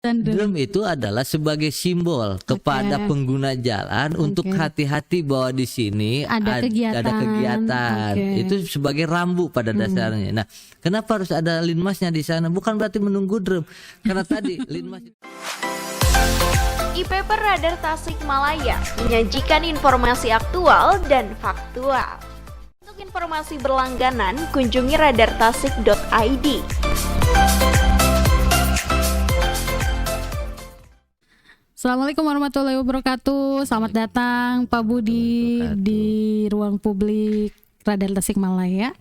Drum itu adalah sebagai simbol kepada pengguna jalan untuk hati-hati bahwa di sini ada kegiatan. Itu sebagai rambu pada dasarnya. Nah, kenapa harus ada linmasnya di sana? Bukan berarti menunggu drum, karena tadi linmas. IPP Radar Tasikmalaya menyajikan informasi aktual dan faktual. Untuk informasi berlangganan, kunjungi radartasik.id. Assalamualaikum warahmatullahi wabarakatuh. Selamat datang Pak Budi di ruang publik Radar Tasikmalaya.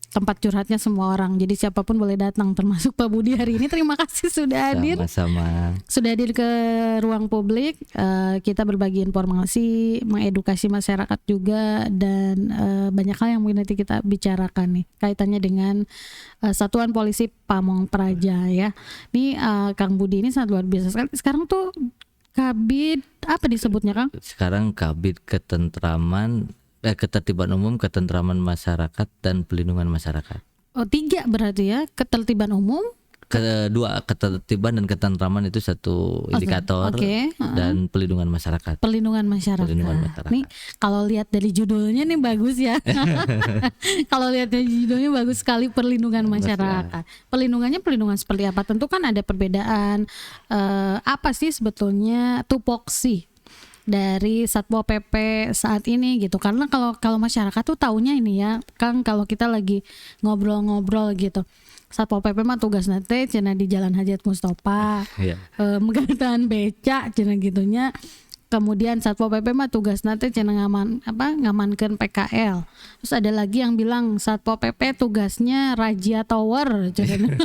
Tempat curhatnya semua orang. Jadi siapapun boleh datang, termasuk Pak Budi hari ini. Terima kasih sudah hadir. Sama-sama. Sudah hadir ke ruang publik. Kita berbagi informasi, mengedukasi masyarakat juga, dan banyak hal yang mungkin nanti kita bicarakan nih kaitannya dengan Satuan Polisi Pamong Praja ya. Ini Kang Budi ini sangat luar biasa sekali. Sekarang tuh Kabid apa disebutnya Kang? Sekarang Kabid Ketertiban Umum, Ketentraman Masyarakat, dan Pelindungan Masyarakat. Oh, 3 berarti ya. Ketertiban umum, kedua, ketertiban dan ketentraman itu satu indikator. Dan pelindungan masyarakat. Pelindungan masyarakat. Nih kalau lihat dari judulnya nih bagus ya. Kalau lihat dari judulnya bagus sekali, perlindungan masyarakat. Pelindungannya pelindungan seperti apa? Tentu kan ada perbedaan. Apa sih sebetulnya tupoksi dari Satpol PP saat ini gitu, karena kalau masyarakat tuh taunya ini ya Kang, kalau kita lagi ngobrol-ngobrol gitu, Satpol PP mah tugas nate cenah di Jalan Hajat Mustofa, megatan beca cenah gitunya. Kemudian Satpol PP mah tugas nate cenah ngamankeun PKL. Terus ada lagi yang bilang Satpol PP tugasnya Rajia Tower cenah.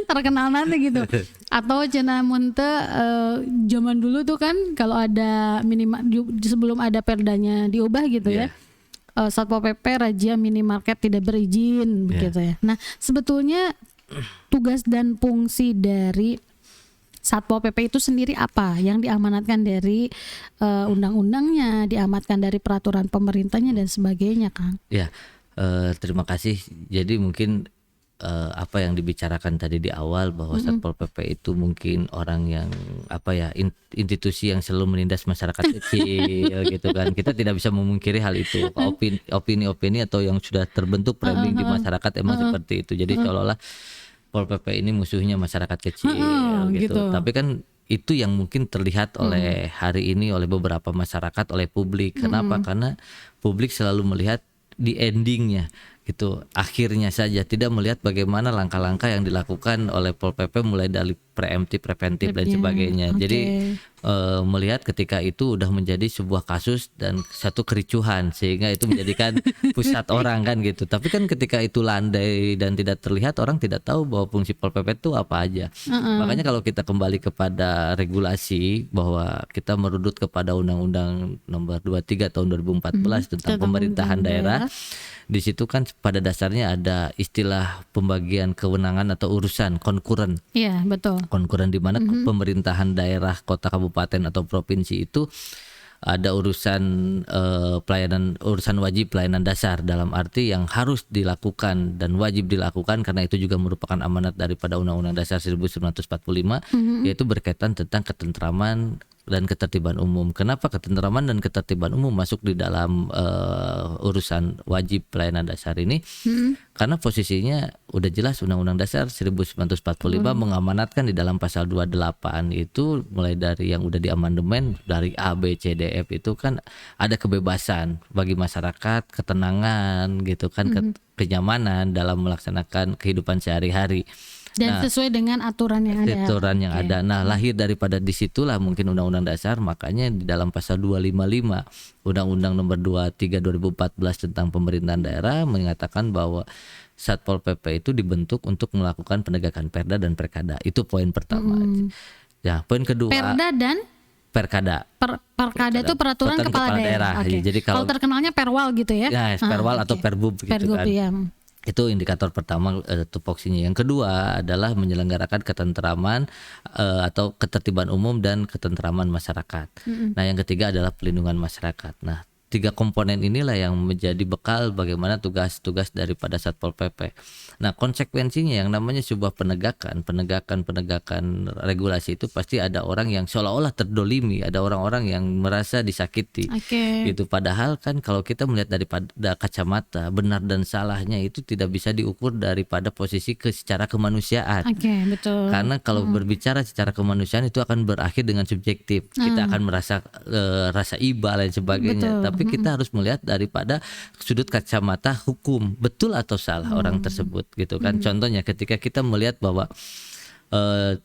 Terkenal nanti gitu. Atau cenah mun teu zaman dulu tuh kan kalau ada minimal sebelum ada perdanya diubah gitu ya. Satpol PP Rajia minimarket tidak berizin begitu ya. Nah, sebetulnya tugas dan fungsi dari Satpol PP itu sendiri apa yang diamanatkan dari undang-undangnya, diamanatkan dari peraturan pemerintahnya dan sebagainya, Kang? Ya, terima kasih. Jadi mungkin apa yang dibicarakan tadi di awal bahwa Satpol PP itu mungkin orang yang institusi yang selalu menindas masyarakat kecil gitu kan. Kita tidak bisa memungkiri hal itu. Opini-opini atau yang sudah terbentuk framing di masyarakat emang seperti itu. Jadi seolah-olah Pol PP ini musuhnya masyarakat kecil gitu. Tapi kan itu yang mungkin terlihat oleh hari ini oleh beberapa masyarakat, oleh publik. Kenapa? Karena publik selalu melihat di endingnya gitu, akhirnya saja, tidak melihat bagaimana langkah-langkah yang dilakukan oleh Pol PP mulai dari preemptif, preventif dan sebagainya. Jadi melihat ketika itu udah menjadi sebuah kasus dan satu kericuhan sehingga itu menjadikan pusat orang kan gitu. Tapi kan ketika itu landai dan tidak terlihat, orang tidak tahu bahwa fungsi Pol PP itu apa aja. Makanya kalau kita kembali kepada regulasi, bahwa kita merudut kepada Undang-Undang Nomor 23 tahun 2014 tentang pemerintahan daerah. Di situ kan pada dasarnya ada istilah pembagian kewenangan atau urusan konkuren. Iya, betul. Konkuren di mana pemerintahan daerah, kota, kabupaten atau provinsi itu ada urusan urusan wajib pelayanan dasar, dalam arti yang harus dilakukan dan wajib dilakukan karena itu juga merupakan amanat daripada Undang-Undang Dasar 1945, yaitu berkaitan tentang ketentraman dan ketertiban umum. Kenapa ketentraman dan ketertiban umum masuk di dalam urusan wajib pelayanan dasar ini? Karena posisinya udah jelas Undang-Undang Dasar 1945 mengamanatkan di dalam pasal 28 itu, mulai dari yang udah diamandemen dari A, B, C, D, F itu kan ada kebebasan bagi masyarakat, ketenangan gitu kan, kenyamanan dalam melaksanakan kehidupan sehari-hari. Dan sesuai dengan aturan yang ada. Nah, lahir daripada disitulah mungkin Undang-Undang Dasar, makanya di dalam pasal 255 Undang-Undang Nomor 23 2014 tentang pemerintahan daerah mengatakan bahwa Satpol PP itu dibentuk untuk melakukan penegakan perda dan perkada. Itu poin pertama. Ya, poin kedua. Perda dan perkada. Perkada itu peraturan kepala daerah. Jadi kalau terkenalnya perwal gitu ya. Ya, perwal atau perbub gitu kan. Ya. Itu indikator pertama tupoksinya. Yang kedua adalah menyelenggarakan ketentraman atau ketertiban umum dan ketentraman masyarakat. Nah, yang ketiga adalah pelindungan masyarakat. Nah, tiga komponen inilah yang menjadi bekal bagaimana tugas-tugas daripada Satpol PP. Nah, konsekuensinya yang namanya sebuah penegakan regulasi itu pasti ada orang yang seolah-olah terdolimi, ada orang-orang yang merasa disakiti. Gitu. Padahal kan kalau kita melihat daripada kacamata benar dan salahnya itu tidak bisa diukur daripada posisi secara kemanusiaan. Betul. Karena kalau berbicara secara kemanusiaan itu akan berakhir dengan subjektif. Kita akan merasa rasa iba dan sebagainya. Betul. Tapi kita harus melihat daripada sudut kacamata hukum, betul atau salah orang tersebut gitu kan. Contohnya ketika kita melihat bahwa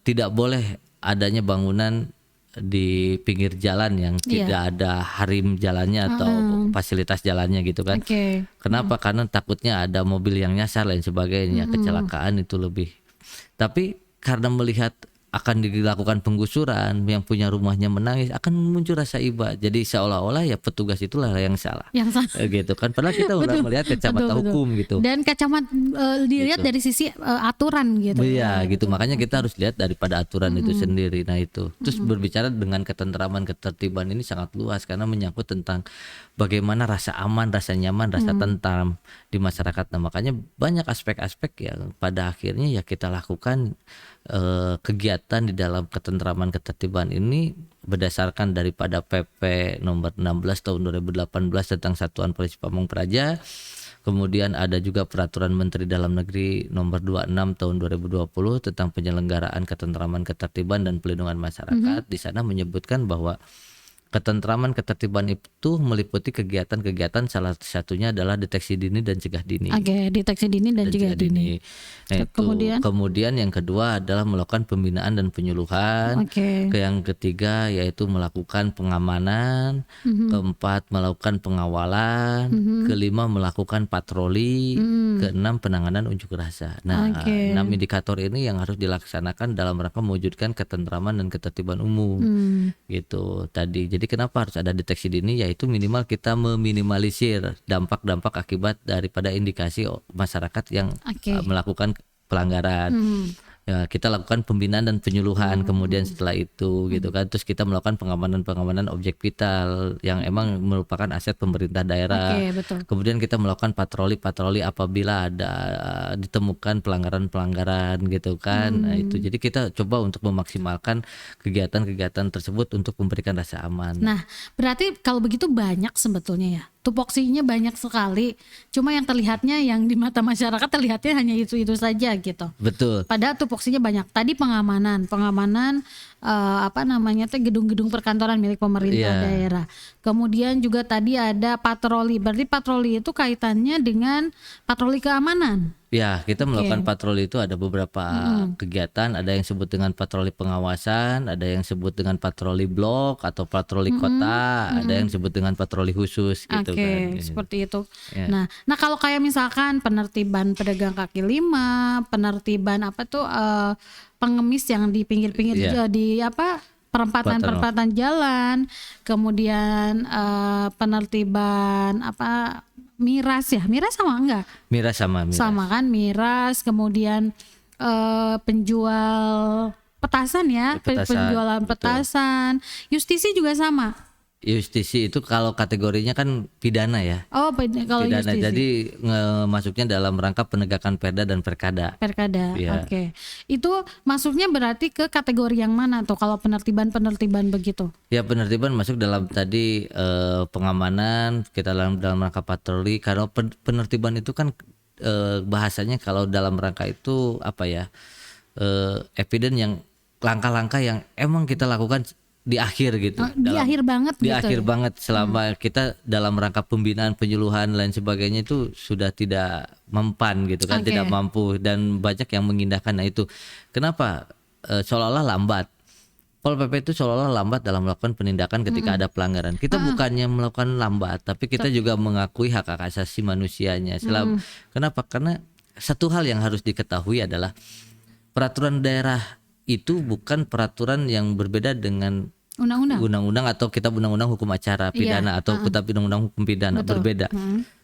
tidak boleh adanya bangunan di pinggir jalan yang tidak ada harim jalannya atau fasilitas jalannya gitu kan. Kenapa? Karena takutnya ada mobil yang nyasar dan sebagainya, kecelakaan itu lebih. Tapi karena melihat akan dilakukan penggusuran, yang punya rumahnya menangis, akan muncul rasa iba. Jadi seolah-olah ya petugas itulah yang salah. Gitu kan. Padahal kita udah melihat kacamata hukum gitu. Dan kacamata dilihat gitu. dari sisi aturan gitu. Iya gitu. Makanya kita harus lihat daripada aturan itu sendiri. Nah itu. Terus berbicara dengan ketentraman, ketertiban ini sangat luas karena menyangkut tentang bagaimana rasa aman, rasa nyaman, rasa tentram di masyarakat. Nah makanya banyak aspek-aspek yang pada akhirnya ya kita lakukan kegiatan di dalam ketentraman ketertiban ini berdasarkan daripada PP nomor 16 tahun 2018 tentang Satuan Polisi Pamong Praja. Kemudian ada juga Peraturan Menteri Dalam Negeri nomor 26 tahun 2020 tentang penyelenggaraan ketentraman ketertiban dan pelindungan masyarakat. Di sana menyebutkan bahwa ketentraman ketertiban itu meliputi kegiatan-kegiatan, salah satunya adalah deteksi dini dan cegah dini. Deteksi dini dan cegah dini. Nah, kemudian yang kedua adalah melakukan pembinaan dan penyuluhan. Yang ketiga yaitu melakukan pengamanan. Keempat melakukan pengawalan. Kelima melakukan patroli. Keenam penanganan unjuk rasa. Nah, 6 indikator ini yang harus dilaksanakan dalam rangka mewujudkan ketentraman dan ketertiban umum. Gitu tadi. Jadi kenapa harus ada deteksi dini? Yaitu minimal kita meminimalisir dampak-dampak akibat daripada indikasi masyarakat yang melakukan pelanggaran. Ya, kita lakukan pembinaan dan penyuluhan kemudian setelah itu gitu kan. Terus kita melakukan pengamanan objek vital yang emang merupakan aset pemerintah daerah. Kemudian kita melakukan patroli apabila ada ditemukan pelanggaran gitu kan. Nah, itu jadi kita coba untuk memaksimalkan kegiatan-kegiatan tersebut untuk memberikan rasa aman. Nah, berarti kalau begitu banyak sebetulnya ya. Tupoksinya banyak sekali. Cuma yang terlihatnya yang di mata masyarakat terlihatnya hanya itu saja gitu. Betul. Padahal tupoksinya banyak. Tadi pengamanan gedung-gedung perkantoran milik pemerintah daerah. Kemudian juga tadi ada patroli. Berarti patroli itu kaitannya dengan patroli keamanan. Ya, kita melakukan patroli itu ada beberapa kegiatan, ada yang sebut dengan patroli pengawasan, ada yang sebut dengan patroli blok atau patroli kota, ada yang sebut dengan patroli khusus gitu kan. Seperti itu. Nah, kalau kayak misalkan penertiban pedagang kaki lima, penertiban pengemis yang di pinggir-pinggir di perempatan jalan, kemudian penertiban miras sama enggak? Miras. Sama kan, miras, kemudian penjual petasan ya, penjualan petasan. Justisi juga sama. Justisi itu kalau kategorinya kan pidana ya. Kalau pidana. justisi. Jadi masuknya dalam rangka penegakan perda dan perkada. Ya. Itu masuknya berarti ke kategori yang mana tuh kalau penertiban begitu? Ya, penertiban masuk dalam tadi pengamanan, kita dalam rangka patroli. Kalau penertiban itu kan bahasanya kalau dalam rangka itu evidence yang langkah-langkah yang emang kita lakukan di akhir gitu. Di akhir banget selama kita dalam rangka pembinaan, penyuluhan lain sebagainya itu sudah tidak mempan gitu kan, tidak mampu dan banyak yang mengindahkan. Nah itu kenapa seolah-olah lambat. Pol PP itu seolah-olah lambat dalam melakukan penindakan ketika ada pelanggaran. Kita bukannya melakukan lambat, tapi kita juga mengakui hak asasi manusianya. Kenapa? Karena satu hal yang harus diketahui adalah peraturan daerah itu bukan peraturan yang berbeda dengan undang-undang atau kitab undang-undang hukum acara pidana atau kitab undang-undang hukum pidana. Berbeda.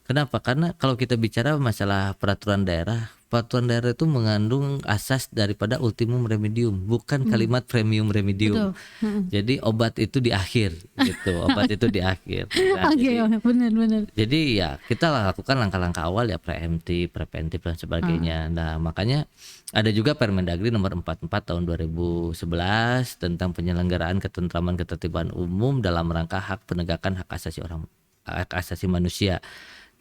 Kenapa? Karena kalau kita bicara masalah peraturan daerah, peraturan daerah itu mengandung asas daripada ultimum remedium, bukan kalimat premium remedium. Betul. Jadi obat itu di akhir gitu, obat itu di akhir. Nah, Oke, benar-benar. jadi ya kita lakukan langkah-langkah awal ya preemptif, preventif dan sebagainya. Nah, makanya ada juga Permendagri nomor 44 tahun 2011 tentang penyelenggaraan ketentraman ketertiban umum dalam rangka hak penegakan hak asasi manusia.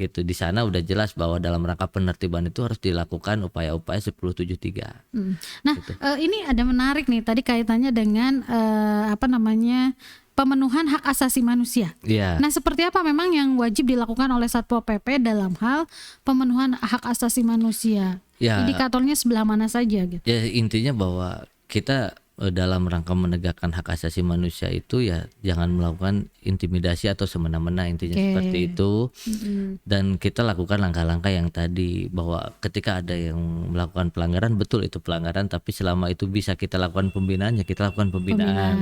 Gitu. Di sana udah jelas bahwa dalam rangka penertiban itu harus dilakukan upaya-upaya 1073. Nah, ini ada menarik nih tadi kaitannya dengan pemenuhan hak asasi manusia. Iya. Nah, seperti apa memang yang wajib dilakukan oleh Satpol PP dalam hal pemenuhan hak asasi manusia? Ya. Indikatornya sebelah mana saja gitu? Ya intinya bahwa kita dalam rangka menegakkan hak asasi manusia itu ya jangan melakukan intimidasi atau semena-mena, intinya seperti itu. Dan kita lakukan langkah-langkah yang tadi, bahwa ketika ada yang melakukan pelanggaran, betul itu pelanggaran, tapi selama itu bisa kita lakukan pembinaan ya kita lakukan pembinaan.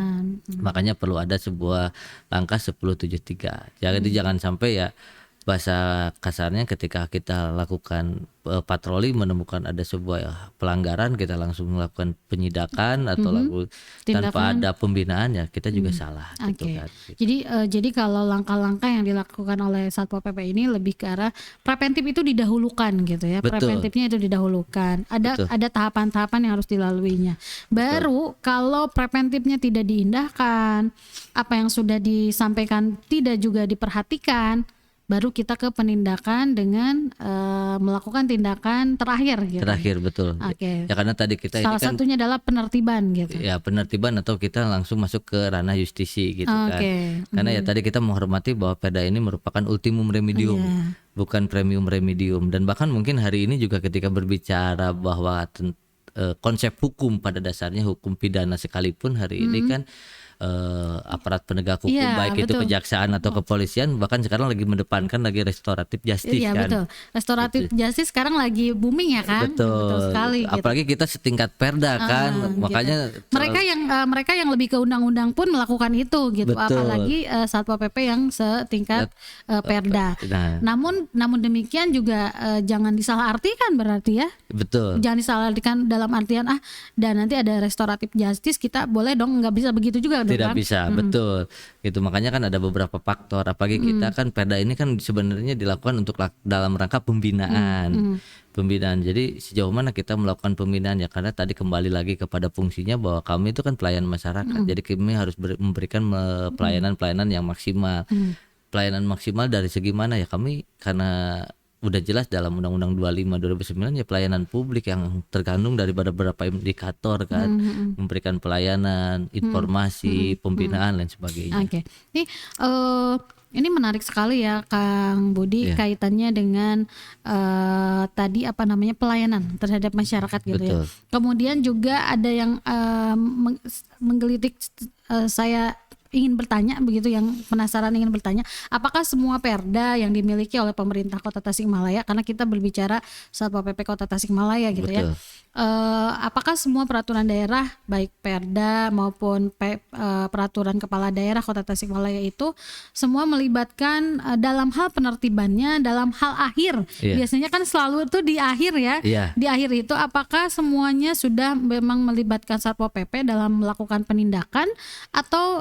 Makanya perlu ada sebuah langkah 1073. Jadi jangan sampai ya bahasa kasarnya ketika kita lakukan patroli menemukan ada sebuah pelanggaran, kita langsung melakukan penyidakan atau tanpa ada pembinaan, ya kita juga salah. Gitu kan. Jadi kalau langkah-langkah yang dilakukan oleh Satpol PP ini lebih ke arah preventif itu didahulukan gitu ya. Betul. Preventifnya itu didahulukan. Ada tahapan-tahapan yang harus dilaluinya. Baru kalau preventifnya tidak diindahkan, apa yang sudah disampaikan tidak juga diperhatikan, baru kita ke penindakan dengan melakukan tindakan terakhir gitu. Terakhir, betul. Oke. Ya karena tadi kita Salah ini kan satunya adalah penertiban gitu. ya penertiban atau kita langsung masuk ke ranah justisi gitu kan. Karena ya tadi kita menghormati bahwa Perda ini merupakan ultimum remedium, bukan premium remedium. Dan bahkan mungkin hari ini juga ketika berbicara bahwa konsep hukum pada dasarnya hukum pidana sekalipun hari ini kan aparat penegak hukum baik itu kejaksaan atau kepolisian bahkan sekarang lagi mendepankan lagi restoratif justice kan. Betul. Restoratif justice sekarang lagi booming ya kan. Betul Sekali. Apalagi kita setingkat Perda kan, makanya mereka yang lebih ke undang-undang pun melakukan itu gitu. Betul. Apalagi Satpol PP yang setingkat Perda. Namun demikian juga jangan disalahartikan berarti ya. Betul. Jangan disalahartikan dalam artian dan nanti ada restoratif justice kita boleh dong, nggak bisa begitu juga. Tidak bisa, betul. Gitu makanya kan ada beberapa faktor. Apalagi kita kan Perda ini kan sebenarnya dilakukan untuk dalam rangka pembinaan. Pembinaan. Jadi sejauh mana kita melakukan pembinaan ya, karena tadi kembali lagi kepada fungsinya bahwa kami itu kan pelayan masyarakat. Jadi kami harus memberikan pelayanan-pelayanan yang maksimal. Pelayanan maksimal dari segi mana ya, kami karena udah jelas dalam Undang-Undang 25 2009 ya pelayanan publik yang terkandung dari beberapa indikator kan, memberikan pelayanan, informasi, pembinaan dan sebagainya. Oke. Ini menarik sekali ya Kang Budi, kaitannya dengan tadi pelayanan terhadap masyarakat gitu. Betul. Ya. Kemudian juga ada yang menggelitik saya ingin bertanya begitu, yang penasaran ingin bertanya, apakah semua Perda yang dimiliki oleh pemerintah Kota Tasikmalaya, karena kita berbicara Satpol PP Kota Tasikmalaya gitu. Betul. Ya, apakah semua peraturan daerah baik Perda maupun peraturan kepala daerah Kota Tasikmalaya itu semua melibatkan dalam hal penertibannya, dalam hal akhir. Biasanya kan selalu itu di akhir ya. Di akhir itu apakah semuanya sudah memang melibatkan Satpol PP dalam melakukan penindakan atau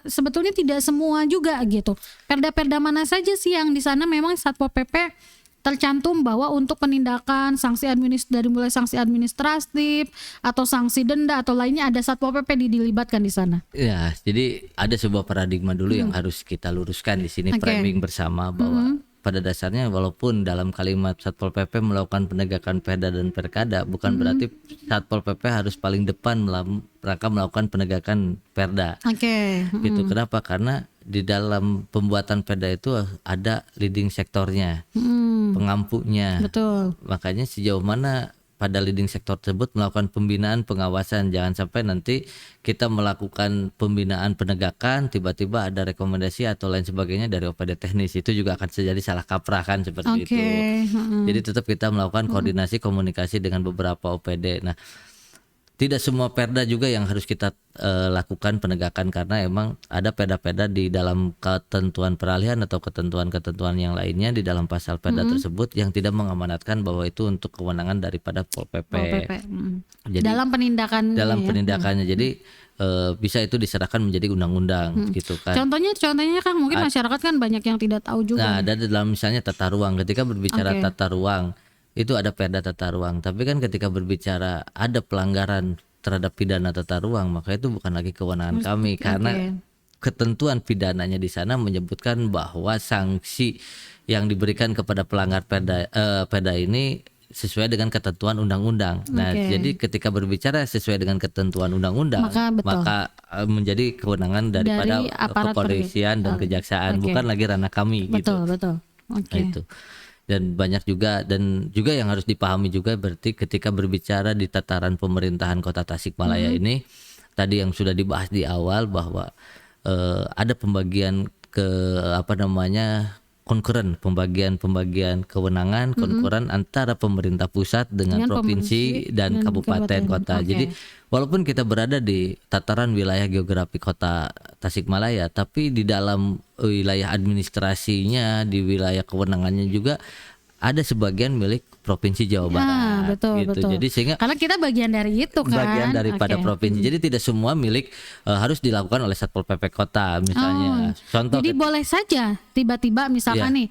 sebetulnya tidak semua juga gitu. Perda-perda mana saja sih yang di sana memang Satpol PP tercantum bahwa untuk penindakan sanksi dari mulai sanksi administratif atau sanksi denda atau lainnya ada Satpol PP dilibatkan di sana? Ya, jadi ada sebuah paradigma dulu yang harus kita luruskan di sini, framing bersama bahwa pada dasarnya walaupun dalam kalimat Satpol PP melakukan penegakan Perda dan Perkada, bukan berarti Satpol PP harus paling depan rangka melakukan penegakan Perda. Gitu. Kenapa? Karena di dalam pembuatan Perda itu ada leading sektornya, pengampunya. Betul. Makanya sejauh mana pada leading sektor tersebut melakukan pembinaan, pengawasan. Jangan sampai nanti kita melakukan pembinaan penegakan tiba-tiba ada rekomendasi atau lain sebagainya dari OPD teknis, itu juga akan terjadi salah kaprah kan seperti itu. Jadi tetap kita melakukan koordinasi komunikasi dengan beberapa OPD. Nah, tidak semua perda juga yang harus kita lakukan penegakan, karena emang ada perda-perda di dalam ketentuan peralihan atau ketentuan-ketentuan yang lainnya di dalam pasal perda tersebut yang tidak mengamanatkan bahwa itu untuk kewenangan daripada Pol PP. Jadi dalam penindakannya jadi bisa itu diserahkan menjadi undang-undang gitu kan. Contohnya Kang, mungkin masyarakat kan banyak yang tidak tahu juga. Nah, ada dalam misalnya tata ruang. Ketika berbicara tata ruang, itu ada perda tata ruang. Tapi kan ketika berbicara ada pelanggaran terhadap pidana tata ruang, maka itu bukan lagi kewenangan kami, karena ketentuan pidananya di sana menyebutkan bahwa sanksi yang diberikan kepada pelanggar perda ini sesuai dengan ketentuan undang-undang. Nah, jadi ketika berbicara sesuai dengan ketentuan undang-undang, maka menjadi kewenangan daripada kepolisian dan kejaksaan, bukan lagi ranah kami. Betul. Nah, itu. Dan banyak juga yang harus dipahami juga, berarti ketika berbicara di tataran pemerintahan Kota Tasikmalaya ini tadi yang sudah dibahas di awal bahwa ada pembagian konkuren, pembagian kewenangan konkuren antara pemerintah pusat dengan provinsi dan kabupaten kota. Jadi walaupun kita berada di tataran wilayah geografi Kota Tasikmalaya, tapi di dalam wilayah administrasinya, di wilayah kewenangannya juga ada sebagian milik Provinsi Jawa Barat. Betul. Jadi sehingga karena kita bagian dari itu kan. Bagian daripada provinsi. Jadi tidak semua milik harus dilakukan oleh Satpol PP Kota misalnya. Contoh. Jadi boleh saja tiba-tiba misalkan nih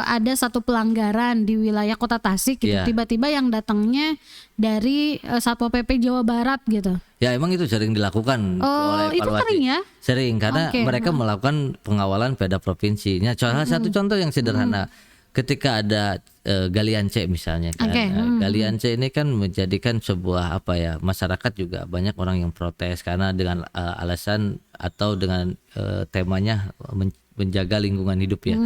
ada satu pelanggaran di wilayah Kota Tasik gitu. Tiba-tiba yang datangnya dari Satpol PP Jawa Barat gitu. Ya emang itu sering dilakukan oleh itu sering ya? Sering, karena mereka melakukan pengawalan perda provinsinya. Salah satu contoh yang sederhana. Ketika ada galian C misalnya kan, galian C ini kan menjadikan sebuah masyarakat juga banyak orang yang protes karena dengan alasan atau dengan temanya menjaga lingkungan hidup ya,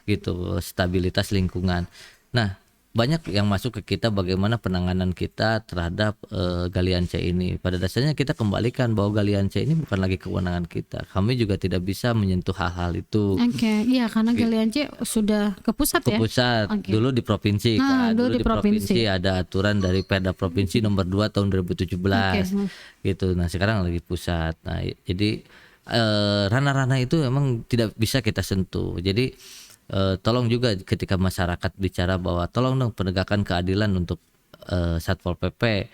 gitu, stabilitas lingkungan. Nah, banyak yang masuk ke kita bagaimana penanganan kita terhadap galian C ini. Pada dasarnya kita kembalikan bahwa galian C ini bukan lagi kewenangan kita. Kami juga tidak bisa menyentuh hal-hal itu. Iya, karena galian C sudah ke pusat ya. Ke pusat. Dulu di provinsi kan. Dulu di provinsi ada aturan dari Perda Provinsi nomor 2 tahun 2017. Gitu. Nah, sekarang lagi pusat. Nah, jadi ranah-ranah itu memang tidak bisa kita sentuh. Jadi tolong juga ketika masyarakat bicara bahwa tolong dong penegakan keadilan untuk Satpol PP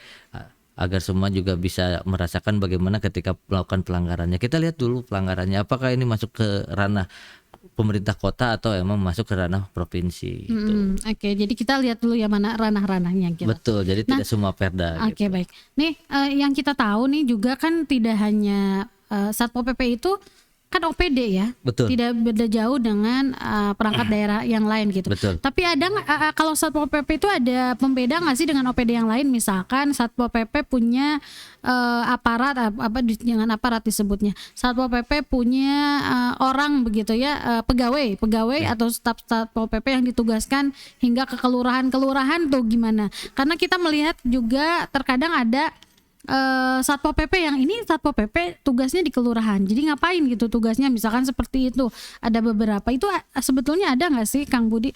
agar semua juga bisa merasakan bagaimana ketika melakukan pelanggarannya. Kita lihat dulu pelanggarannya apakah ini masuk ke ranah pemerintah kota atau emang masuk ke ranah provinsi. Gitu. Jadi kita lihat dulu ya mana ranah-ranahnya gitu. Betul, jadi tidak semua perda. Gitu. Baik. Nih yang kita tahu nih juga kan tidak hanya Satpol PP itu kan OPD ya. Betul. Tidak beda jauh dengan perangkat daerah yang lain gitu. Betul. Tapi ada kalau Satpol PP itu ada pembeda nggak sih dengan OPD yang lain? Misalkan Satpol PP punya aparat dengan aparat disebutnya. Satpol PP punya orang begitu ya, pegawai atau staf Satpol PP yang ditugaskan hingga ke kelurahan tuh gimana? Karena kita melihat juga terkadang ada Satpol PP yang ini Satpol PP tugasnya di kelurahan, jadi ngapain gitu tugasnya, misalkan seperti itu. Ada beberapa itu sebetulnya ada nggak sih Kang Budi?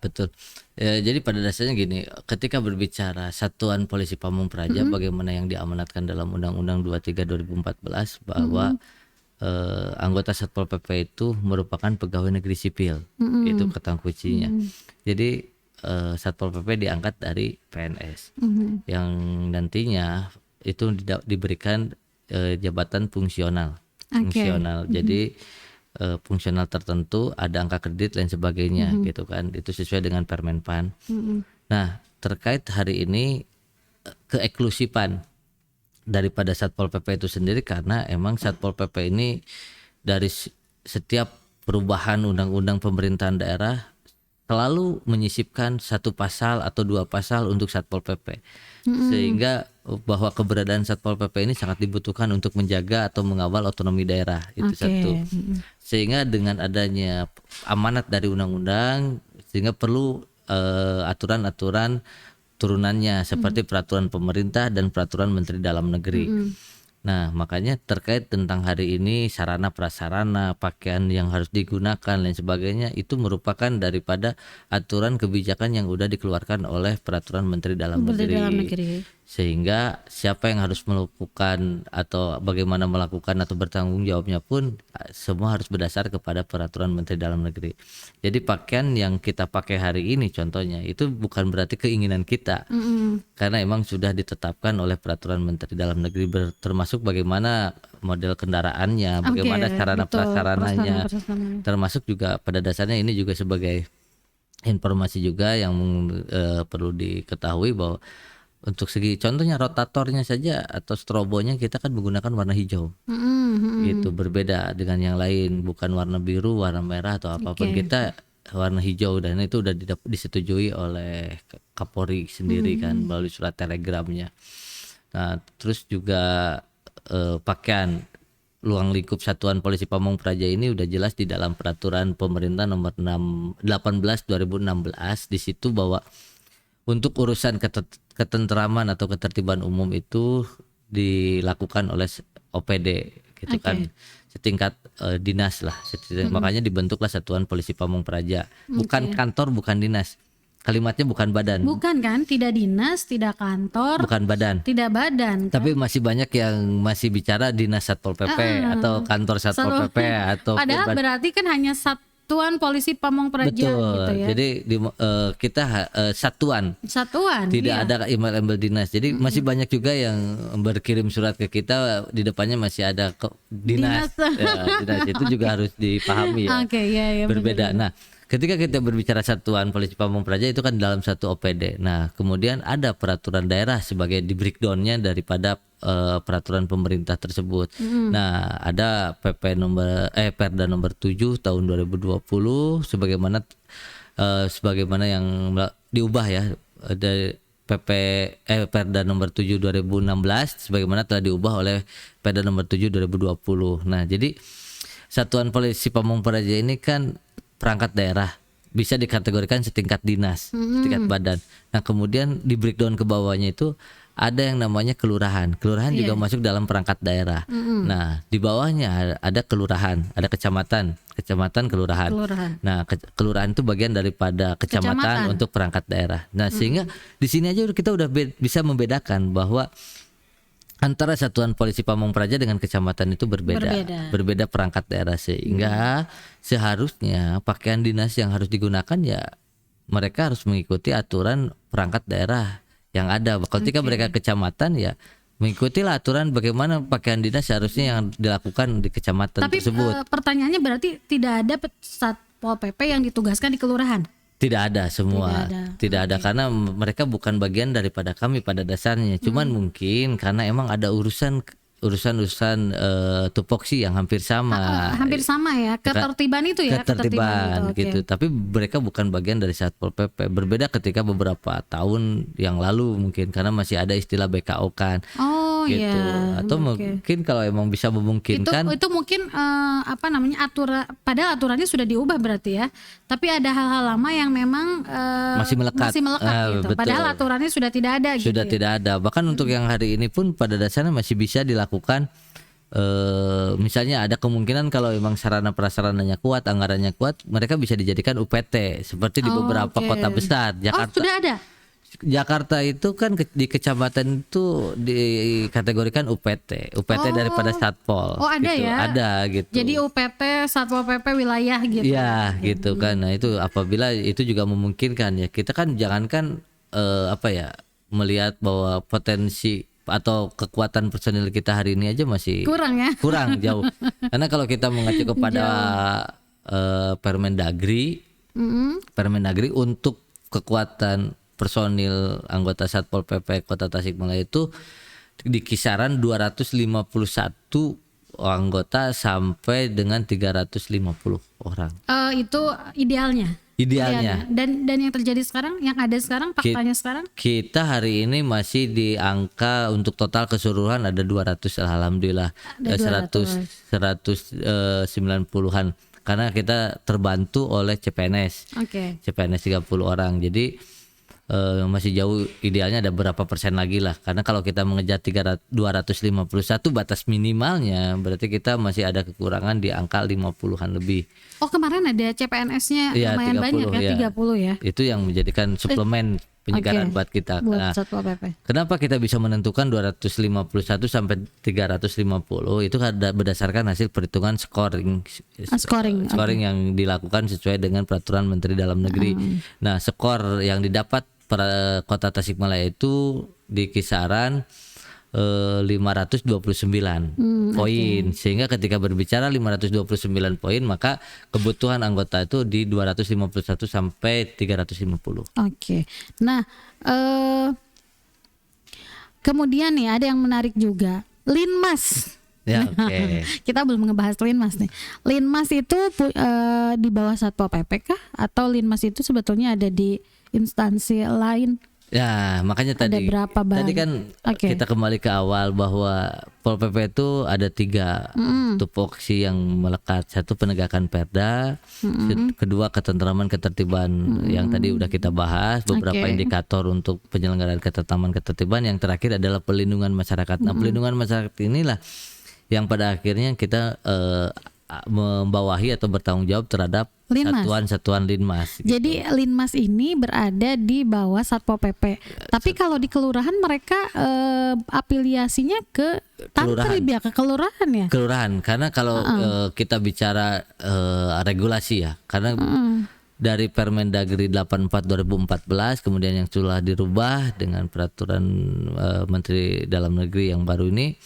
Betul. Jadi pada dasarnya gini, ketika berbicara Satuan Polisi Pamung Praja, bagaimana yang diamanatkan dalam Undang-Undang 23 2014 bahwa anggota Satpol PP itu merupakan pegawai negeri sipil, itu kata kuncinya. Jadi Satpol PP diangkat dari PNS yang nantinya itu diberikan jabatan fungsional. Jadi fungsional tertentu, ada angka kredit lain sebagainya gitu kan. Itu sesuai dengan Permenpan. Nah, terkait hari ini keeklusifan daripada Satpol PP itu sendiri, karena emang Satpol PP ini dari setiap perubahan undang-undang pemerintahan daerah selalu menyisipkan satu pasal atau dua pasal untuk Satpol PP, sehingga bahwa keberadaan Satpol PP ini sangat dibutuhkan untuk menjaga atau mengawal otonomi daerah, itu satu. Sehingga dengan adanya amanat dari undang-undang, sehingga perlu aturan-aturan turunannya seperti peraturan pemerintah dan peraturan Menteri Dalam Negeri. Nah, makanya terkait tentang hari ini sarana prasarana, pakaian yang harus digunakan lain sebagainya, itu merupakan daripada aturan kebijakan yang sudah dikeluarkan oleh peraturan Menteri Dalam Negeri. sehingga siapa yang harus melakukan atau bagaimana melakukan atau bertanggung jawabnya pun semua harus berdasar kepada peraturan Menteri Dalam Negeri. Jadi pakaian yang kita pakai hari ini contohnya itu bukan berarti keinginan kita, karena emang sudah ditetapkan oleh peraturan Menteri Dalam Negeri, termasuk bagaimana model kendaraannya, bagaimana sarana prasarananya, termasuk juga pada dasarnya ini juga sebagai informasi juga yang perlu diketahui bahwa untuk segi contohnya rotatornya saja atau strobonya kita kan menggunakan warna hijau, gitu, berbeda dengan yang lain, bukan warna biru, warna merah atau apapun, kita warna hijau, dan itu udah disetujui oleh Kapolri sendiri kan melalui surat telegramnya. Nah terus juga pakaian ruang lingkup Satuan Polisi Pamong Praja ini udah jelas di dalam peraturan pemerintah nomor 18 2016, di situ bahwa untuk urusan ketentraman atau ketertiban umum itu dilakukan oleh OPD gitu kan, setingkat dinas lah. Makanya dibentuklah Satuan Polisi Pamong Praja. Bukan kantor, bukan dinas. Kalimatnya bukan badan. Bukan kan, tidak dinas, tidak kantor, bukan badan. Tidak badan. Kan? Tapi masih banyak yang masih bicara dinas Satpol PP atau kantor Satpol PP atau padahal berarti kan hanya Satuan Polisi Pamong Praja. Betul. Gitu ya. Jadi kita satuan. Tidak ada email dinas. Jadi masih banyak juga yang berkirim surat ke kita, di depannya masih ada dinas. Ya, dinas itu juga harus dipahami ya. Berbeda. Benar. Nah, ketika kita berbicara Satuan Polisi Pamong Praja itu kan dalam satu OPD. Nah, kemudian ada peraturan daerah sebagai di breakdown-nya daripada peraturan pemerintah tersebut. Nah, ada Perda nomor 7 tahun 2020 sebagaimana yang diubah ya dari Perda nomor 7 2016 sebagaimana telah diubah oleh Perda nomor 7 2020. Nah, jadi Satuan Polisi Pamong Praja ini kan perangkat daerah, bisa dikategorikan setingkat dinas, setingkat badan. Nah, kemudian di breakdown ke bawahnya itu ada yang namanya kelurahan. Kelurahan juga masuk dalam perangkat daerah. Nah, di bawahnya ada kelurahan, ada kecamatan, kelurahan. Nah, kelurahan itu bagian daripada kecamatan untuk perangkat daerah. Nah, sehingga di sini aja kita udah bisa membedakan bahwa antara Satuan Polisi Pamong Praja dengan kecamatan itu berbeda perangkat daerah, sehingga seharusnya pakaian dinas yang harus digunakan ya mereka harus mengikuti aturan perangkat daerah yang ada. Ketika mereka kecamatan ya mengikutilah aturan bagaimana pakaian dinas seharusnya yang dilakukan di kecamatan tersebut. Pertanyaannya berarti tidak ada Satpol PP yang ditugaskan di kelurahan? Tidak ada semua, tidak ada karena mereka bukan bagian daripada kami pada dasarnya. Cuman mungkin karena emang ada urusan tupoksi yang hampir sama. Ya, ketertiban itu ya. Ketertiban gitu. Tapi mereka bukan bagian dari Satpol PP. Berbeda ketika beberapa tahun yang lalu mungkin karena masih ada istilah BKO kan. Gitu. Atau mungkin kalau emang bisa memungkinkan itu mungkin padahal aturannya sudah diubah berarti ya. Tapi ada hal-hal lama yang memang masih melekat gitu. Betul. Padahal aturannya sudah tidak ada gitu. Sudah tidak ada. Bahkan untuk yang hari ini pun pada dasarnya masih bisa dilakukan. Misalnya ada kemungkinan kalau memang sarana prasarananya kuat, anggarannya kuat, mereka bisa dijadikan UPT seperti di beberapa kota besar. Jakarta sudah ada. Jakarta itu kan di kecamatan itu dikategorikan UPT daripada Satpol. Ada gitu. ya. Ada gitu. Jadi UPT Satpol PP wilayah gitu. Iya gitu kan. Nah itu apabila itu juga memungkinkan ya. Kita kan jangankan melihat bahwa potensi atau kekuatan personil kita hari ini aja masih kurang jauh. Karena kalau kita mengacu kepada Permendagri untuk kekuatan personil anggota Satpol PP Kota Tasikmalaya itu di kisaran 251 anggota sampai dengan 350 orang. Itu idealnya. Dan yang terjadi sekarang, yang ada sekarang, faktanya sekarang? Kita hari ini masih di angka untuk total keseluruhan ada 200 alhamdulillah. 190-an karena kita terbantu oleh CPNS. CPNS 30 orang. Jadi masih jauh, idealnya ada berapa persen lagi lah, karena kalau kita mengejar 251 batas minimalnya berarti kita masih ada kekurangan di angka 50-an lebih. Kemarin ada CPNS-nya lumayan 30, banyak ya, 30 ya. Itu yang menjadikan suplemen penyegaran Oke. buat kita. Buat Nah, Satpol PP. kenapa kita bisa menentukan 251 sampai 350 itu berdasarkan hasil perhitungan scoring Scoring, yang dilakukan sesuai dengan peraturan Menteri Dalam Negeri. Nah, skor yang didapat Kota Tasikmalaya itu di kisaran 529 poin. Sehingga ketika berbicara 529 poin, maka kebutuhan anggota itu di 251 sampai 350. Oke. Nah, kemudian nih ada yang menarik juga, Linmas. Ya, oke. Kita belum ngebahas Linmas nih. Linmas itu di bawah Satpol PP kah? Atau Linmas itu sebetulnya ada di instansi lain? Ya, makanya Ada tadi berapa kan Oke. kita kembali ke awal bahwa Pol PP itu ada 3 tupoksi yang melekat. Satu, penegakan perda, kedua, ketentraman ketertiban yang tadi udah kita bahas, beberapa Oke. indikator untuk penyelenggaraan ketentraman ketertiban, yang terakhir adalah pelindungan masyarakat. Nah, pelindungan masyarakat inilah yang pada akhirnya kita membawahi atau bertanggung jawab terhadap Linmas. satuan-satuan Linmas. Jadi Linmas ini berada di bawah Satpol PP. Tapi kalau di kelurahan mereka afiliasinya ke Tantrib ya, ke kelurahan ya? Kelurahan, karena kalau kita bicara regulasi ya, karena dari Permendagri 84 2014 kemudian yang sudah dirubah dengan peraturan Menteri Dalam Negeri yang baru ini,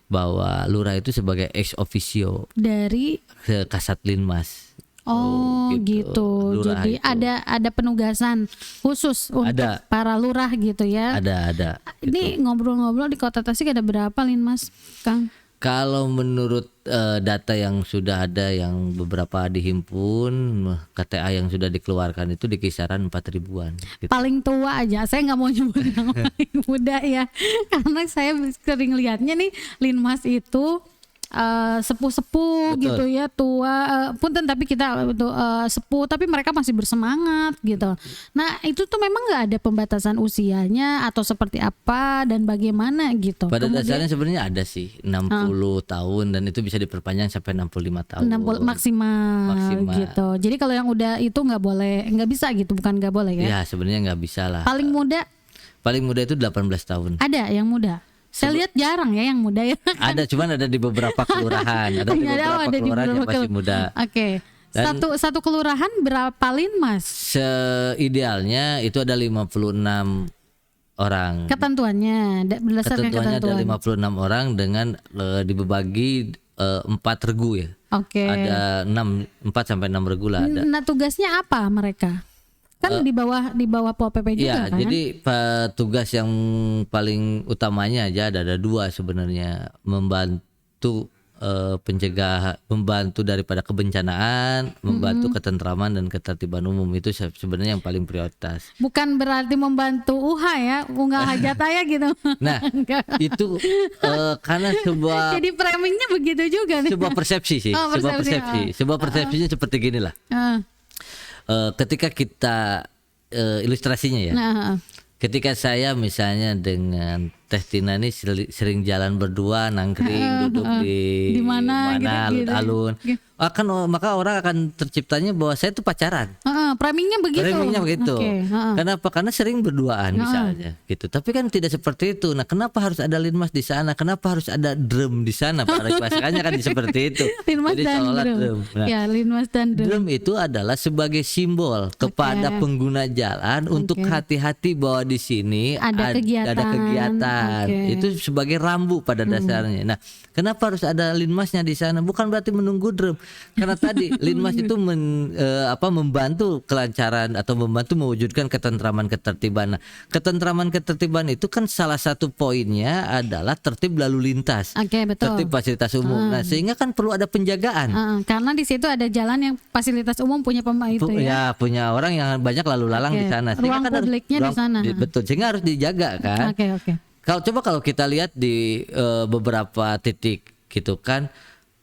bahwa lurah itu sebagai ex officio Dari ke Kasat Linmas. gitu. Lurah Jadi itu. ada penugasan khusus untuk Ada. para lurah gitu ya. Ada. Ini ngobrol-ngobrol di Kota Tasik ada berapa Linmas, Kang? Kalau menurut data yang sudah ada yang beberapa dihimpun, KTA yang sudah dikeluarkan itu di kisaran 4.000-an. Gitu. Paling tua aja, saya nggak mau nyebut yang paling muda ya, karena saya sering lihatnya nih Linmas itu sepuh-sepuh Betul. gitu ya, tua punten tapi kita sepuh tapi mereka masih bersemangat gitu. Nah itu tuh memang nggak ada pembatasan usianya atau seperti apa dan bagaimana gitu. Pada Kemudian dasarnya sebenarnya ada sih 60 tahun dan itu bisa diperpanjang sampai 65 tahun. 60 maksimal gitu. Jadi kalau yang udah itu nggak boleh, nggak bisa gitu, bukan nggak boleh ya. Ya sebenarnya nggak bisa lah. Paling muda Paling muda itu 18 tahun. ada yang muda. Saya lihat jarang ya yang muda ya. Ada, cuman ada di beberapa kelurahan. Ada di beberapa kelurahan yang masih muda. Oke. Dan- Satu kelurahan berapa Linmas? Seidealnya itu ada 56 orang. Ketentuannya berdasarkan Ketentuannya ada ketentuan. 56 orang dengan dibagi 4 regu ya. Oke. Ada 4 sampai 6 regu lah ada. Nah tugasnya apa mereka? Kan di bawah Pol PP juga Ya, kan? jadi tugas yang paling utamanya aja ada 2 sebenarnya, membantu pencegahan, membantu daripada kebencanaan, membantu ketentraman dan ketertiban umum, itu sebenarnya yang paling prioritas. Bukan berarti membantu UHA ya, unggah hajat ya gitu. Nah, Enggak. itu karena sebuah Jadi framingnya begitu juga nih. sebuah persepsi sih, Oh, sebuah persepsi. persepsi, sebuah persepsinya seperti gini lah. Ah, Ketika kita ilustrasinya ya, nah, ketika saya misalnya dengan Teh Tina ini sering jalan berdua, nangkring, duduk di Di mana gitu. alun-alun, maka orang akan terciptanya bahwa saya itu pacaran. framingnya begitu. Framingnya begitu. Oke, Kenapa? Karena sering berduaan misalnya, gitu. Tapi kan tidak seperti itu. Nah, kenapa harus ada Linmas di sana? Kenapa harus ada drum di sana? Pada bahasanya kan seperti itu. Linmas Jadi dan seolah-olah drum. Nah, Ya, Linmas dan drum. drum itu adalah sebagai simbol kepada pengguna jalan untuk hati-hati bahwa di sini Ada kegiatan. Oke. Itu sebagai rambu pada dasarnya. Nah, kenapa harus ada Linmasnya di sana? Bukan berarti menunggu drum. Karena tadi Linmas itu membantu kelancaran atau membantu mewujudkan ketentraman ketertiban. Nah, ketentraman ketertiban itu kan salah satu poinnya adalah tertib lalu lintas. Oke, betul. Tertib fasilitas umum. Nah, sehingga kan perlu ada penjagaan. Karena di situ ada jalan yang fasilitas umum punya itu ya. Punya orang yang banyak lalu lalang Oke. di sana. Ruang kan harus- publiknya di sana. Betul, sehingga harus dijaga kan. Oke. Kalau kita lihat di beberapa titik gitu kan,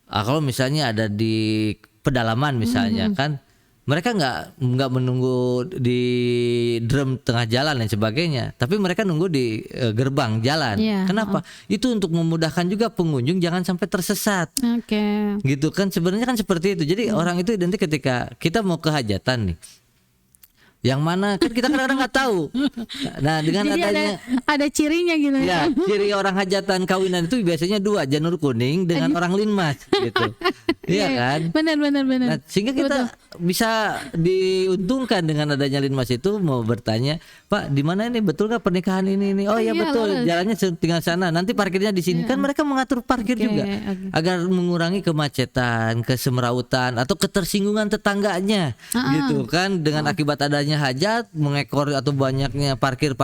kalau misalnya ada di pedalaman misalnya kan, mereka nggak menunggu di drum tengah jalan dan sebagainya, tapi mereka nunggu di gerbang jalan. Iya, Kenapa? Itu untuk memudahkan juga pengunjung jangan sampai tersesat. Oke. Gitu kan, sebenarnya kan seperti itu. Jadi orang itu identik ketika kita mau ke hajatan nih, Yang mana kan kita kadang-kadang nggak tahu. Nah, dengan Jadi adanya ada cirinya gitu ya, ciri orang hajatan kawinan itu biasanya dua, janur kuning dengan orang linmas gitu. Iya kan? Benar. Nah, sehingga kita bisa diuntungkan dengan adanya linmas itu, mau bertanya, Pak, di mana ini, betul nggak pernikahan ini? Oh iya Iya, betul, lurus. jalannya tinggal sana. Nanti parkirnya di sini. Kan mereka mengatur parkir Oke, juga oke. agar mengurangi kemacetan, kesemrautan atau ketersinggungan tetangganya, gitu kan? Dengan akibat adanya hajat, mengekor atau banyaknya parkir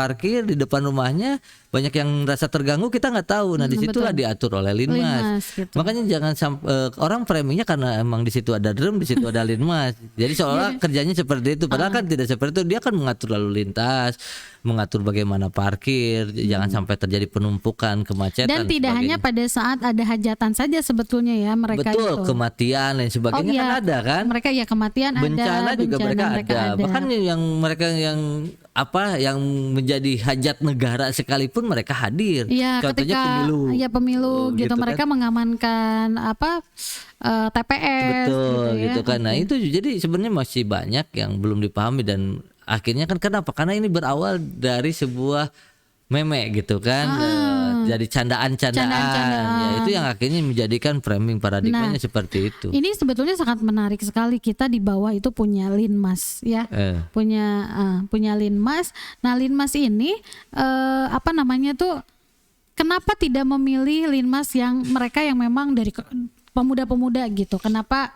di depan rumahnya, banyak yang merasa terganggu, kita nggak tahu. Nah, disitulah diatur oleh linmas. Linmas, gitu. Makanya jangan sampai orang framingnya karena emang di situ ada drum, di situ ada linmas. Jadi seolah kerjanya seperti itu, padahal kan tidak seperti itu. Dia kan mengatur lalu lintas, mengatur bagaimana parkir, jangan sampai terjadi penumpukan, kemacetan. Dan tidak hanya pada saat ada hajatan saja sebetulnya ya mereka betul, itu. kematian dan sebagainya kan ada kan. Mereka ya kematian Bencana ada, juga mereka ada. ada. Bahkan yang mereka yang menjadi hajat negara sekalipun mereka hadir. Iya, Contohnya ketika pemilu. ya pemilu gitu, kan. mereka mengamankan TPS Betul gitu ya. gitu kan. Nah, itu jadi sebenarnya masih banyak yang belum dipahami, dan akhirnya kan kenapa? Karena ini berawal dari sebuah meme gitu kan. Jadi candaan-candaan. Ya, itu yang akhirnya menjadikan framing paradigmanya seperti itu. Ini sebetulnya sangat menarik sekali, kita di bawah itu punya linmas ya. Punya linmas. Nah, linmas ini kenapa tidak memilih linmas yang mereka yang memang dari pemuda-pemuda gitu? Kenapa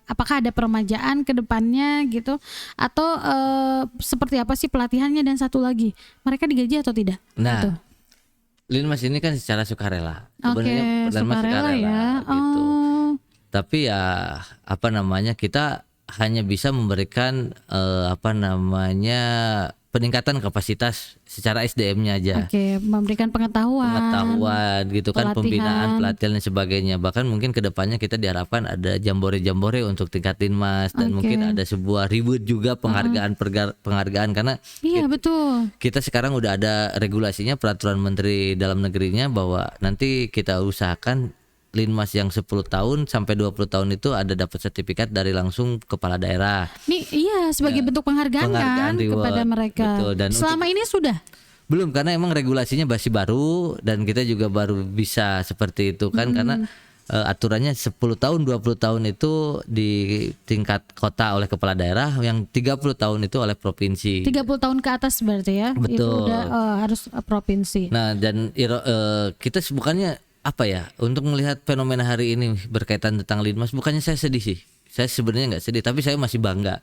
apakah ada peremajaan ke depannya gitu, atau seperti apa sih pelatihannya? Dan satu lagi, mereka digaji atau tidak? Nah, gitu. linmas ini kan secara sukarela. Oke, Sebenarnya linmas sukarela ya. gitu. Oh. Tapi ya kita hanya bisa memberikan peningkatan kapasitas secara SDM-nya aja. Oke, memberikan pengetahuan gitu kan, pembinaan, pelatihan dan sebagainya. Bahkan mungkin kedepannya kita diharapkan ada jambore-jambore untuk tingkat linmas, dan mungkin ada sebuah reward juga penghargaan karena Iya, betul. kita sekarang udah ada regulasinya, peraturan Menteri Dalam Negerinya, bahwa nanti kita usahakan linmas yang 10 tahun sampai 20 tahun itu ada dapat sertifikat dari langsung kepala daerah. Nih, iya, sebagai bentuk penghargaan kan reward. kepada mereka. Betul, dan selama ini sudah belum, karena emang regulasinya masih baru dan kita juga baru bisa seperti itu kan, karena aturannya 10 tahun 20 tahun itu di tingkat kota oleh kepala daerah, yang 30 tahun itu oleh provinsi. 30 tahun ke atas berarti ya. Itu Betul. udah harus provinsi. Nah, dan kita bukannya untuk melihat fenomena hari ini berkaitan tentang linmas, bukannya saya sedih sih. Saya sebenarnya nggak sedih, tapi saya masih bangga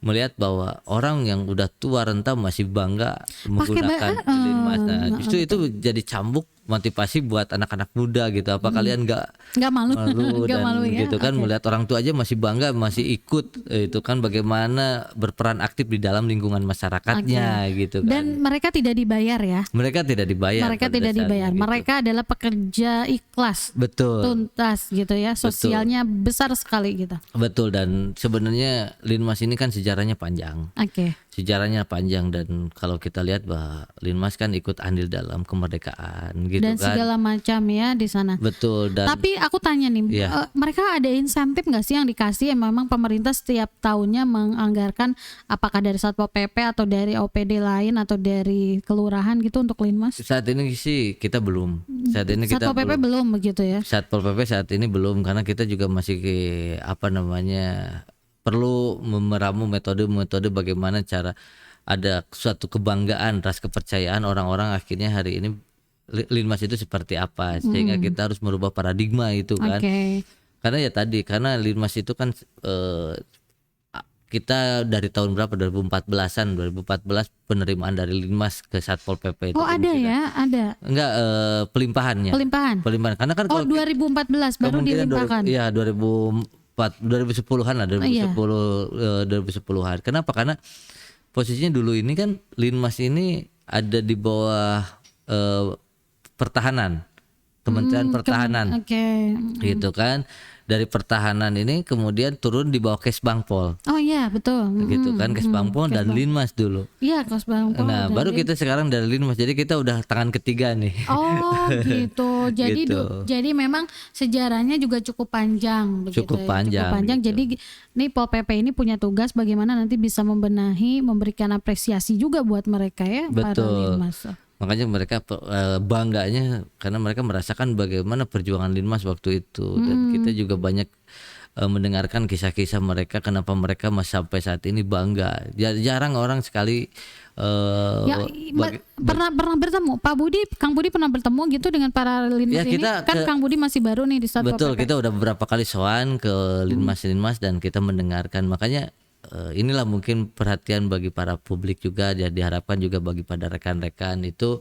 melihat bahwa orang yang udah tua renta masih bangga menggunakan linmas. Nah, justru itu jadi cambuk motivasi buat anak-anak muda gitu. Apa kalian nggak malu dan malu ya. gitu kan, melihat orang tua aja masih bangga, masih ikut itu kan, bagaimana berperan aktif di dalam lingkungan masyarakatnya gitu kan. Dan mereka tidak dibayar ya. Mereka tidak dibayar. Mereka pada tidak dasarnya dibayar. gitu. Mereka adalah pekerja ikhlas. Betul. Tuntas gitu ya. Sosialnya besar sekali gitu. Betul, dan sebenarnya linmas ini kan sejarahnya panjang. Oke. Sejarahnya panjang, dan kalau kita lihat bahwa linmas kan ikut andil dalam kemerdekaan gitu Dan kan. segala macam ya di sana. Betul, dan Tapi aku tanya nih, Iya. mereka ada insentif nggak sih yang dikasih? Yang memang pemerintah setiap tahunnya menganggarkan, apakah dari Satpol PP atau dari OPD lain atau dari kelurahan gitu untuk linmas? saat ini sih kita belum. Saat ini kita Satpol PP belum begitu ya? Satpol PP saat ini belum, karena kita juga masih perlu meramu metode-metode bagaimana cara ada suatu kebanggaan, ras kepercayaan orang-orang akhirnya hari ini linmas itu seperti apa, sehingga kita harus merubah paradigma itu kan. Oke. Karena linmas itu kan kita dari tahun berapa, 2014 penerimaan dari linmas ke Satpol PP itu. Oh ada kemungkinan. ya, ada. Enggak, pelimpahannya. Pelimpahan. Karena kan Oh kalau 2014 baru kemungkinan dilimpahkan. 2010-an lah, 2010-an. Kenapa? Karena posisinya dulu ini kan linmas ini ada di bawah pertahanan. Kementerian Pertahanan. Oke. Gitu kan. Dari pertahanan ini kemudian turun di bawah Kesbangpol. Oh iya betul. Gitu kan, Kesbangpol dan Linmas dulu. Iya, Kesbangpol. Nah, baru kita sekarang dari Linmas. Jadi kita udah tangan ketiga nih. Oh gitu. Jadi Gitu. jadi memang sejarahnya juga cukup panjang begitu Cukup ya. panjang, Cukup panjang. gitu. Jadi nih Pol PP ini punya tugas bagaimana nanti bisa membenahi, memberikan apresiasi juga buat mereka ya para Betul. Linmas. Makanya mereka bangganya karena mereka merasakan bagaimana perjuangan Linmas waktu itu, dan kita juga banyak mendengarkan kisah-kisah mereka, kenapa mereka masih sampai saat ini bangga. Jarang orang sekali Ya, pernah bertemu Pak Budi, Kang Budi pernah bertemu gitu dengan para Linmas Ya, ini? kita Kan Kang Budi masih baru nih di Satpol betul, PP. kita udah beberapa kali sowan ke Linmas dan kita mendengarkan. Makanya inilah mungkin perhatian bagi para publik juga, ya diharapkan juga bagi pada rekan-rekan itu,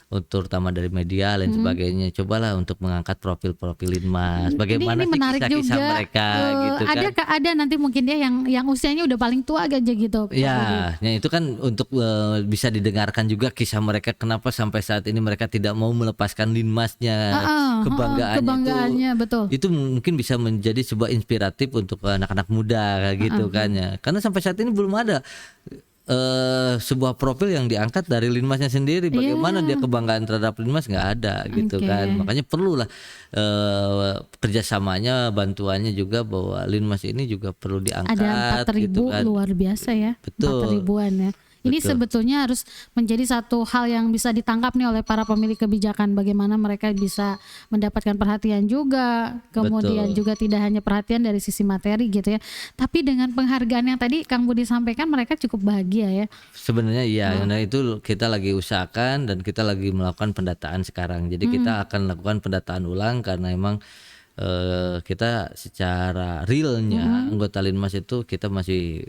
untuk terutama dari media lain sebagainya, cobalah untuk mengangkat profil-profil Linmas, bagaimana Ini sih menarik kisah-kisah juga. mereka gitu kan. Ada nanti mungkin dia yang usianya udah paling tua aja gitu. Pak Budi. Ya itu kan untuk bisa didengarkan juga kisah mereka, kenapa sampai saat ini mereka tidak mau melepaskan Linmasnya, kebanggaannya betul. itu mungkin bisa menjadi sebuah inspiratif untuk anak-anak muda kayak gitu kan ya. Karena sampai saat ini belum ada sebuah profil yang diangkat dari Linmasnya sendiri, bagaimana dia kebanggaan terhadap Linmas, nggak ada gitu Oke. kan. Makanya perlulah kerjasamanya, bantuannya juga, bahwa Linmas ini juga perlu diangkat Ada 4.000 gitu kan. luar biasa ya. Betul. 4.000-an ya. Ini Betul. sebetulnya harus menjadi satu hal yang bisa ditangkap nih oleh para pemilik kebijakan, bagaimana mereka bisa mendapatkan perhatian juga, kemudian Betul. juga tidak hanya perhatian dari sisi materi gitu ya, tapi dengan penghargaan yang tadi Kang Budi sampaikan, mereka cukup bahagia ya. Sebenarnya iya, nah itu kita lagi usahakan dan kita lagi melakukan pendataan sekarang. Jadi kita akan lakukan pendataan ulang karena emang kita secara realnya anggota Linmas itu kita masih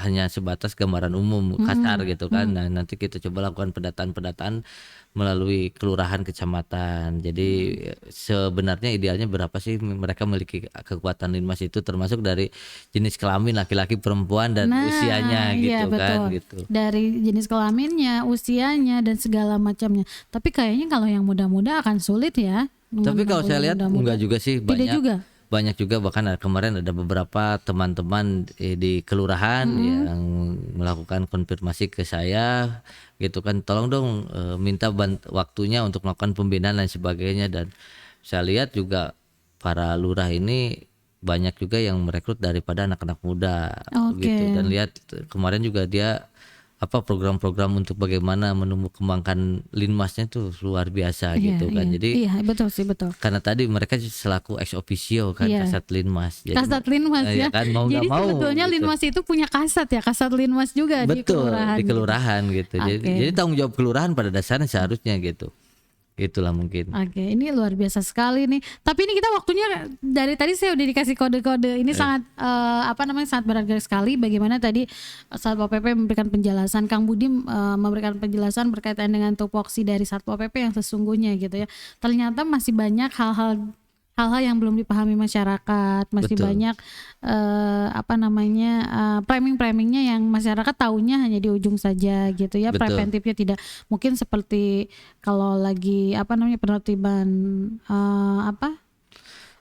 hanya sebatas gambaran umum kasar gitu kan. Nah nanti kita coba lakukan pendataan melalui kelurahan, kecamatan. Jadi sebenarnya idealnya berapa sih mereka memiliki kekuatan Linmas itu, termasuk dari jenis kelamin laki-laki, perempuan, dan usianya iya, gitu kan betul. gitu. Dari jenis kelaminnya, usianya dan segala macamnya. Tapi kayaknya kalau yang muda-muda akan sulit ya. Tapi kalau saya lihat enggak juga sih, banyak juga, bahkan kemarin ada beberapa teman-teman di kelurahan yang melakukan konfirmasi ke saya gitu kan, tolong dong minta waktunya untuk melakukan pembinaan dan sebagainya. Dan saya lihat juga para lurah ini banyak juga yang merekrut daripada anak-anak muda gitu. Dan lihat kemarin juga dia program-program untuk bagaimana menumbuh kembangkan Linmasnya tuh luar biasa gitu kan. Jadi betul sih, betul. karena tadi mereka selaku ex officio kan Kasat Linmas. Jadi, Kasat Linmas ya. Kan, mau jadi mau, sebetulnya gitu. Linmas itu punya kasat ya, Kasat Linmas juga di Betul, kelurahan. di kelurahan gitu. Jadi tanggung jawab kelurahan pada dasarnya seharusnya gitu. Itulah mungkin. Oke, ini luar biasa sekali nih. Tapi ini kita waktunya dari tadi saya udah dikasih kode-kode. Ini sangat sangat berharga sekali. Bagaimana tadi Satpol PP memberikan penjelasan, Kang Budi memberikan penjelasan berkaitan dengan tupoksi dari Satpol PP yang sesungguhnya gitu ya. Ternyata masih banyak hal-hal yang belum dipahami masyarakat, masih Betul. banyak framing-framingnya yang masyarakat taunya hanya di ujung saja gitu ya. Betul. Preventifnya tidak mungkin seperti kalau lagi penertiban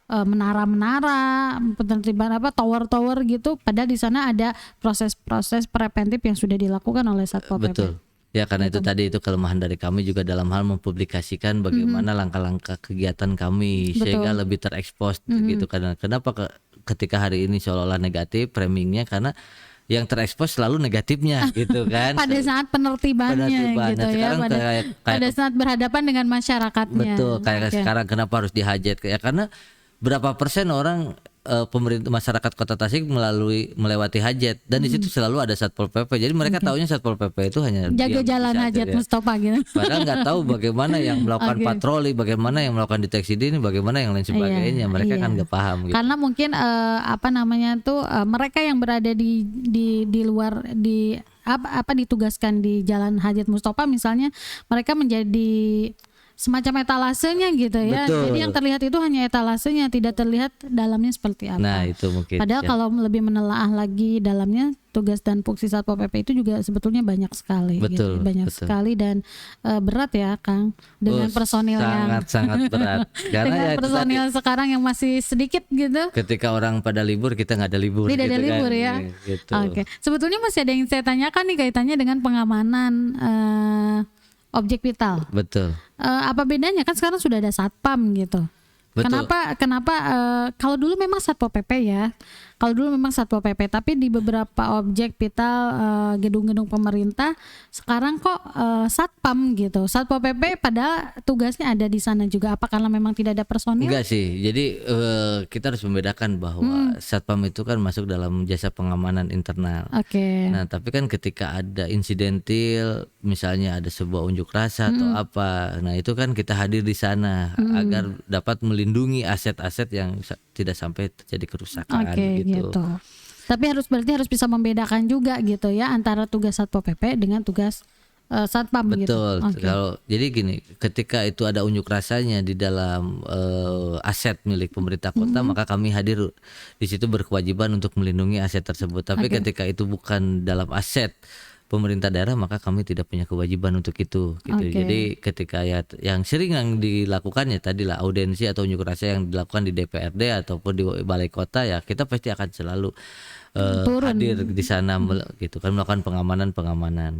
menara-menara, penertiban tower-tower gitu, padahal di sana ada proses-proses preventif yang sudah dilakukan oleh Satpol PP. Betul. Ya karena itu tadi itu kelemahan dari kami juga dalam hal mempublikasikan bagaimana langkah-langkah kegiatan kami sehingga lebih terekspos gitu. Karena kenapa ketika hari ini seolah-olah negatif framingnya, karena yang terekspos selalu negatifnya gitu kan. Pada saat penertibannya gitu Nah, ya, pada saat berhadapan dengan masyarakatnya. Betul, kayak sekarang kenapa harus dihajet ya, karena berapa persen orang pemerintah masyarakat Kota Tasik melewati hajat, dan di situ selalu ada Satpol PP. Jadi mereka taunya Satpol PP itu hanya jaga jalan hajat Mustafa gitu. Padahal nggak tahu bagaimana yang melakukan patroli, bagaimana yang melakukan deteksi dini, bagaimana yang lain sebagainya. Mereka kan nggak paham gitu. Karena mungkin mereka yang berada di luar ditugaskan di Jalan Hajat Mustafa misalnya, mereka menjadi semacam etalasenya gitu ya. Betul. Jadi yang terlihat itu hanya etalasenya, tidak terlihat dalamnya seperti apa. Nah, itu mungkin. Padahal ya. kalau lebih menelaah lagi dalamnya, tugas dan fungsi Satpol PP itu juga sebetulnya banyak sekali. Betul, gitu. Banyak betul. sekali dan berat ya Kang, dengan personil yang sangat berat. Karena dengan ya itu personil tadi, sekarang yang masih sedikit gitu. ketika orang pada libur kita nggak ada libur. Tidak ada gitu libur kan. ya. Gitu. Oke. Sebetulnya masih ada yang saya tanyakan nih kaitannya dengan pengamanan objek vital. Betul. Apa bedanya, kan sekarang sudah ada satpam gitu. Betul. Kenapa kalau dulu memang Satpol PP ya. Kalau dulu memang Satpol PP, tapi di beberapa objek vital gedung-gedung pemerintah sekarang kok satpam gitu. Satpol PP padahal tugasnya ada di sana juga. Apa karena memang tidak ada personil? Enggak sih. Jadi kita harus membedakan bahwa satpam itu kan masuk dalam jasa pengamanan internal. Oke. Nah, tapi kan ketika ada insidentil, misalnya ada sebuah unjuk rasa atau apa, nah itu kan kita hadir di sana agar dapat melindungi aset-aset yang tidak sampai terjadi kerusakan Oke, gitu. Tapi berarti harus bisa membedakan juga gitu ya antara tugas Satpol PP dengan tugas satpam gitu. Betul. Oke. Kalau jadi gini, ketika itu ada unjuk rasanya di dalam aset milik pemerintah kota, maka kami hadir di situ berkewajiban untuk melindungi aset tersebut. Tapi Oke. ketika itu bukan dalam aset pemerintah daerah, maka kami tidak punya kewajiban untuk itu gitu. Oke. Jadi ketika ya yang sering yang dilakukan ya tadilah audensi atau unjuk rasa yang dilakukan di DPRD ataupun di balai kota, ya kita pasti akan selalu Turun. hadir di sana gitu kan, melakukan pengamanan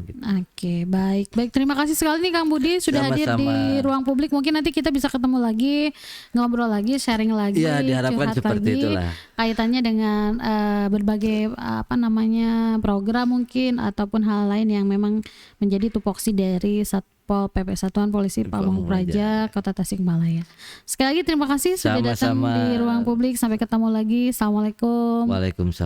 gitu. Oke, baik. Terima kasih sekali nih Kang Budi sudah hadir di Sama-sama. ruang publik. Mungkin nanti kita bisa ketemu lagi, ngobrol lagi, sharing lagi, Iya, diharapkan curhat seperti lagi, itulah. kaitannya dengan berbagai program mungkin ataupun hal lain yang memang menjadi tupoksi dari Satpol PP, Satuan Polisi Pamung Praja Kota Tasikmalaya. Sekali lagi terima kasih sudah datang Sama-sama. di ruang publik. Sampai ketemu lagi. Assalamualaikum. Waalaikumsalam.